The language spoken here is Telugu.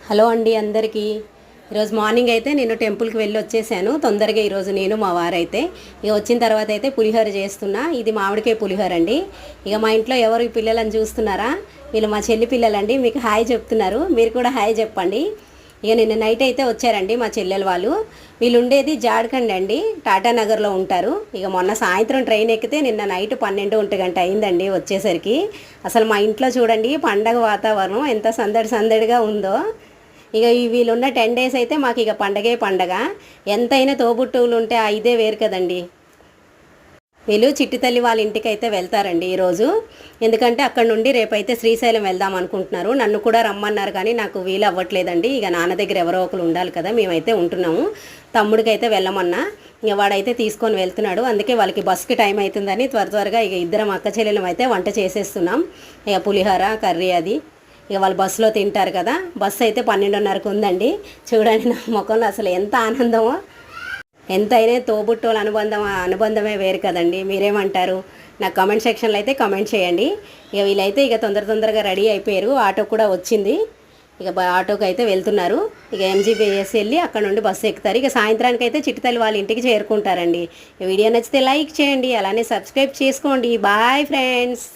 హలో అండి అందరికీ. ఈరోజు మార్నింగ్ అయితే నేను టెంపుల్కి వెళ్ళి వచ్చేసాను తొందరగా. ఈరోజు నేను మా వారైతే ఇక వచ్చిన తర్వాత అయితే పులిహోర చేస్తున్నా. ఇది మామిడికాయ పులిహోర అండి. ఇక మా ఇంట్లో ఎవరు ఈ పిల్లలని చూస్తున్నారా? వీళ్ళు మా చెల్లి పిల్లలండి. మీకు హాయ్ చెప్తున్నారు, మీరు కూడా హాయ్ చెప్పండి. ఇక నిన్న నైట్ అయితే వచ్చారండి మా చెల్లెలు వాళ్ళు. వీళ్ళు ఉండేది జాడ్ఖండ్ అండి, టాటానగర్లో ఉంటారు. ఇక మొన్న సాయంత్రం ట్రైన్ ఎక్కితే నిన్న నైట్ 12-1 అయిందండి వచ్చేసరికి. అసలు మా ఇంట్లో చూడండి పండగ వాతావరణం ఎంత సందడి సందడిగా ఉందో. ఇక వీళ్ళున్న 10 డేస్ అయితే మాకు ఇక పండగే పండగ. ఎంతైనా తోబుట్టువులు ఉంటే ఆ ఇదే వేరు కదండి. వీళ్ళు చిట్టి తల్లి వాళ్ళ ఇంటికి అయితే వెళ్తారండి ఈరోజు. ఎందుకంటే అక్కడ నుండి రేపైతే శ్రీశైలం వెళ్దాం అనుకుంటున్నారు. నన్ను కూడా రమ్మన్నారు కానీ నాకు వీలు అవ్వట్లేదండి. ఇక నాన్న దగ్గర ఎవరో ఒకరు ఉండాలి కదా, మేమైతే ఉంటున్నాము. తమ్ముడికి అయితే వెళ్ళమన్నా, ఇక వాడైతే తీసుకొని వెళ్తున్నాడు. అందుకే వాళ్ళకి బస్కి టైం అవుతుందని త్వరగా ఇక ఇద్దరం అక్క చెల్లెలం అయితే వంట చేసేస్తున్నాం. ఇక పులిహోర కర్రీ అది ఇక వాళ్ళు బస్సులో తింటారు కదా. బస్సు అయితే 12:30కు ఉందండి. చూడండి నా ముఖంలో అసలు ఎంత ఆనందమో. ఎంతైనా తోబుట్టోళ్ళ అనుబంధమే వేరు కదండి. మీరేమంటారు? నాకు కామెంట్ సెక్షన్లో అయితే కామెంట్ చేయండి. ఇక వీళ్ళైతే ఇక తొందరగా రెడీ అయిపోయారు. ఆటో కూడా వచ్చింది. ఇక ఆటోకి అయితే వెళ్తున్నారు. ఇక ఎంజీబీఎస్ వెళ్ళి అక్కడ నుండి బస్సు ఎక్కుతారు. ఇక సాయంత్రానికి అయితే చిట్టితల్లి వాళ్ళ ఇంటికి చేరుకుంటారండి. ఈ వీడియో నచ్చితే లైక్ చేయండి, అలానే సబ్స్క్రైబ్ చేసుకోండి. Bye friends.